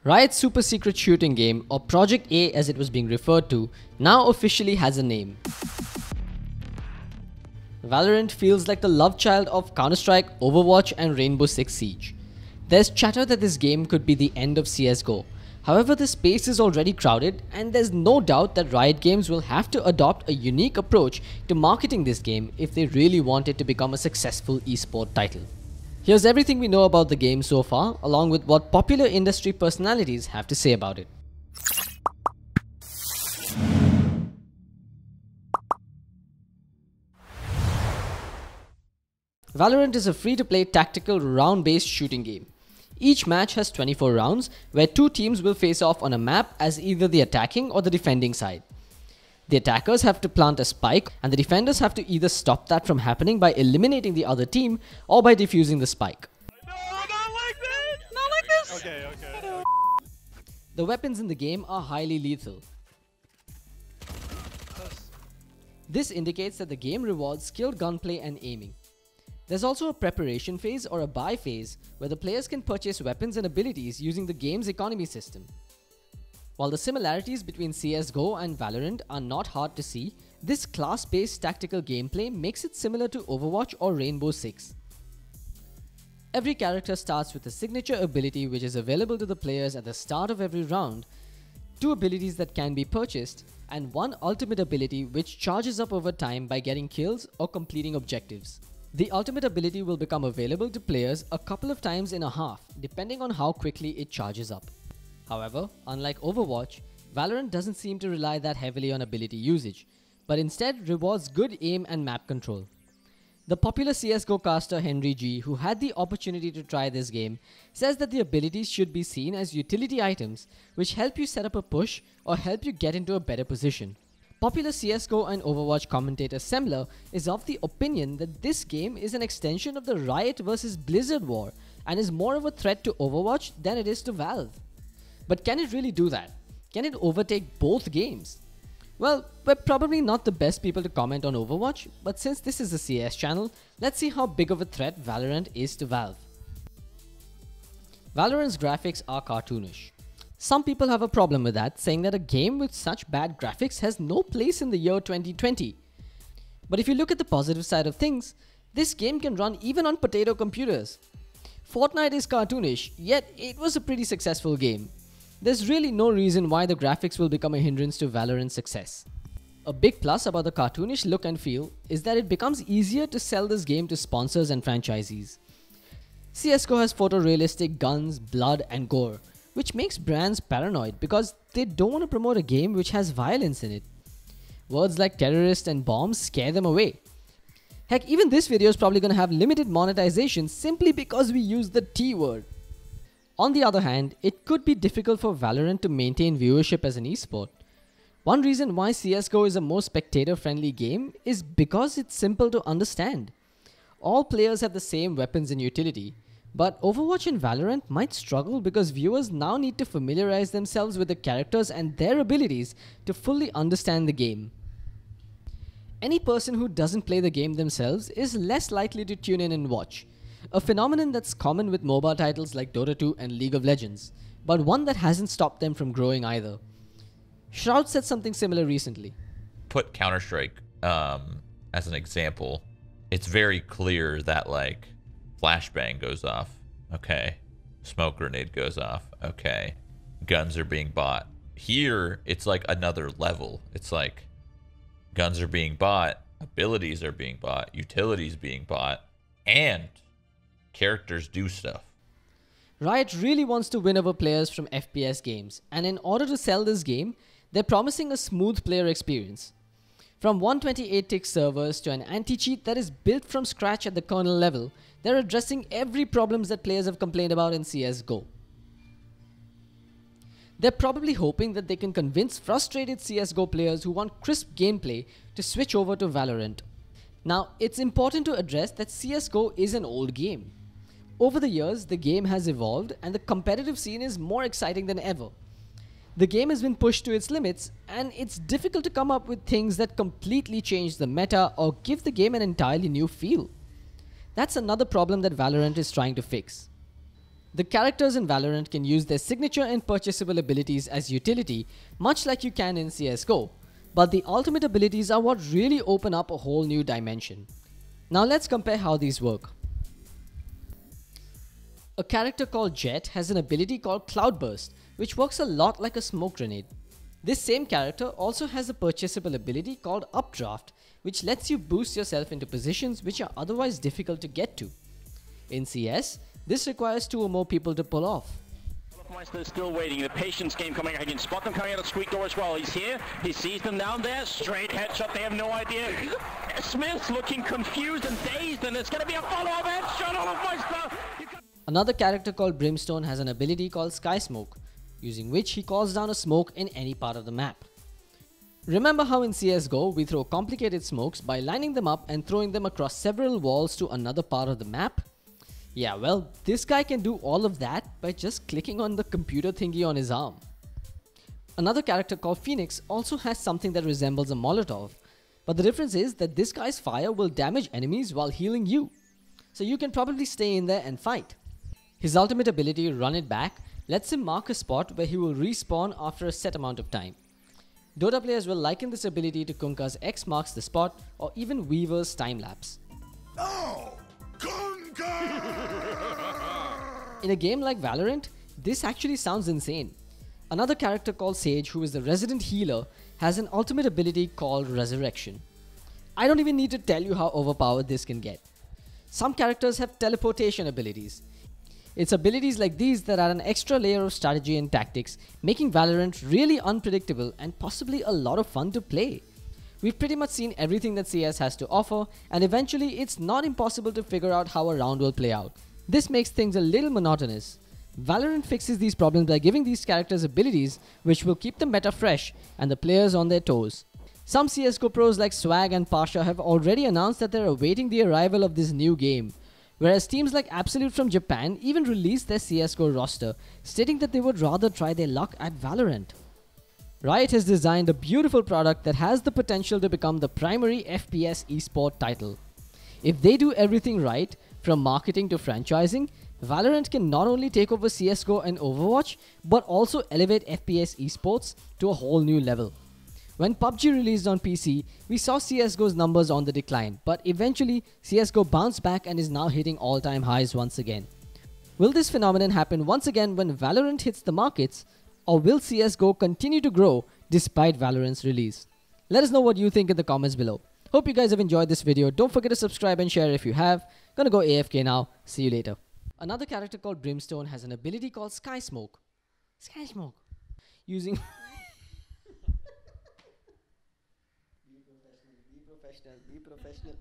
Riot's super secret shooting game, or Project A as it was being referred to, now officially has a name. Valorant feels like the love child of Counter-Strike, Overwatch and Rainbow Six Siege. There's chatter that this game could be the end of CSGO. However, the space is already crowded and there's no doubt that Riot Games will have to adopt a unique approach to marketing this game if they really want it to become a successful esport title. Here's everything we know about the game so far, along with what popular industry personalities have to say about it. Valorant is a free-to-play tactical round-based shooting game. Each match has 24 rounds, where two teams will face off on a map as either the attacking or the defending side. The attackers have to plant a spike, and the defenders have to either stop that from happening by eliminating the other team or by defusing the spike. No, not like this! Not like this! Okay. The weapons in the game are highly lethal. This indicates that the game rewards skilled gunplay and aiming. There's also a preparation phase or a buy phase where the players can purchase weapons and abilities using the game's economy system. While the similarities between CSGO and Valorant are not hard to see, this class-based tactical gameplay makes it similar to Overwatch or Rainbow Six. Every character starts with a signature ability which is available to the players at the start of every round, two abilities that can be purchased, and one ultimate ability which charges up over time by getting kills or completing objectives. The ultimate ability will become available to players a couple of times in a half, depending on how quickly it charges up. However, unlike Overwatch, Valorant doesn't seem to rely that heavily on ability usage, but instead rewards good aim and map control. The popular CSGO caster Henry G, who had the opportunity to try this game, says that the abilities should be seen as utility items which help you set up a push or help you get into a better position. Popular CSGO and Overwatch commentator Semler is of the opinion that this game is an extension of the Riot vs Blizzard war and is more of a threat to Overwatch than it is to Valve. But can it really do that? Can it overtake both games? Well, we're probably not the best people to comment on Overwatch, but since this is a CS channel, let's see how big of a threat Valorant is to Valve. Valorant's graphics are cartoonish. Some people have a problem with that, saying that a game with such bad graphics has no place in the year 2020. But if you look at the positive side of things, this game can run even on potato computers. Fortnite is cartoonish, yet it was a pretty successful game. There's really no reason why the graphics will become a hindrance to Valorant's success. A big plus about the cartoonish look and feel is that it becomes easier to sell this game to sponsors and franchisees. CSGO has photorealistic guns, blood and gore, which makes brands paranoid because they don't want to promote a game which has violence in it. Words like terrorist and bombs scare them away. Heck, even this video is probably going to have limited monetization simply because we use the T word. On the other hand, it could be difficult for Valorant to maintain viewership as an esport. One reason why CSGO is a more spectator-friendly game is because it's simple to understand. All players have the same weapons and utility, but Overwatch and Valorant might struggle because viewers now need to familiarize themselves with the characters and their abilities to fully understand the game. Any person who doesn't play the game themselves is less likely to tune in and watch. A phenomenon that's common with MOBA titles like Dota 2 and League of Legends, but one that hasn't stopped them from growing either. Shroud said something similar recently. Put Counter-Strike as an example. It's very clear that like flashbang goes off. Okay. Smoke grenade goes off. Okay. Guns are being bought. Here, it's like another level. It's like guns are being bought, abilities are being bought, utilities being bought, and characters do stuff. Riot really wants to win over players from FPS games, and in order to sell this game, they're promising a smooth player experience. From 128-tick servers to an anti-cheat that is built from scratch at the kernel level, they're addressing every problem that players have complained about in CSGO. They're probably hoping that they can convince frustrated CSGO players who want crisp gameplay to switch over to Valorant. Now, it's important to address that CSGO is an old game. Over the years, the game has evolved and the competitive scene is more exciting than ever. The game has been pushed to its limits and it's difficult to come up with things that completely change the meta or give the game an entirely new feel. That's another problem that Valorant is trying to fix. The characters in Valorant can use their signature and purchasable abilities as utility, much like you can in CSGO, but the ultimate abilities are what really open up a whole new dimension. Now let's compare how these work. A character called Jet has an ability called Cloudburst, which works a lot like a smoke grenade. This same character also has a purchasable ability called Updraft, which lets you boost yourself into positions which are otherwise difficult to get to. In CS, this requires 2 or more people to pull off. They're still waiting. The patience game coming. I can spot them coming out of Squeak door as well. He's here. He sees them down there. Straight headshot. They have no idea. Smith's looking confused and dazed, and it's going to be a follow-up headshot on Meister. Another character called Brimstone has an ability called Sky Smoke, using which he calls down a smoke in any part of the map. Remember how in CSGO we throw complicated smokes by lining them up and throwing them across several walls to another part of the map? Yeah, well, this guy can do all of that by just clicking on the computer thingy on his arm. Another character called Phoenix also has something that resembles a Molotov, but the difference is that this guy's fire will damage enemies while healing you, so you can probably stay in there and fight. His ultimate ability, Run It Back, lets him mark a spot where he will respawn after a set amount of time. Dota players will liken this ability to Kunkka's X marks the spot or even Weaver's time lapse. Oh, Kunkka! In a game like Valorant, this actually sounds insane. Another character called Sage, who is the resident healer, has an ultimate ability called Resurrection. I don't even need to tell you how overpowered this can get. Some characters have teleportation abilities. It's abilities like these that add an extra layer of strategy and tactics, making Valorant really unpredictable and possibly a lot of fun to play. We've pretty much seen everything that CS has to offer, and eventually it's not impossible to figure out how a round will play out. This makes things a little monotonous. Valorant fixes these problems by giving these characters abilities which will keep the meta fresh and the players on their toes. Some CSGO pros like Swag and Pasha have already announced that they're awaiting the arrival of this new game, whereas teams like Absolute from Japan even released their CSGO roster, stating that they would rather try their luck at Valorant. Riot has designed a beautiful product that has the potential to become the primary FPS esport title. If they do everything right, from marketing to franchising, Valorant can not only take over CSGO and Overwatch, but also elevate FPS esports to a whole new level. When PUBG released on PC, we saw CSGO's numbers on the decline, but eventually CSGO bounced back and is now hitting all-time highs once again. Will this phenomenon happen once again when Valorant hits the markets, or will CSGO continue to grow despite Valorant's release? Let us know what you think in the comments below. Hope you guys have enjoyed this video. Don't forget to subscribe and share if you have. Gonna go AFK now. See you later. Another character called Brimstone has an ability called Sky Smoke. Sky Smoke. Using... Be professional.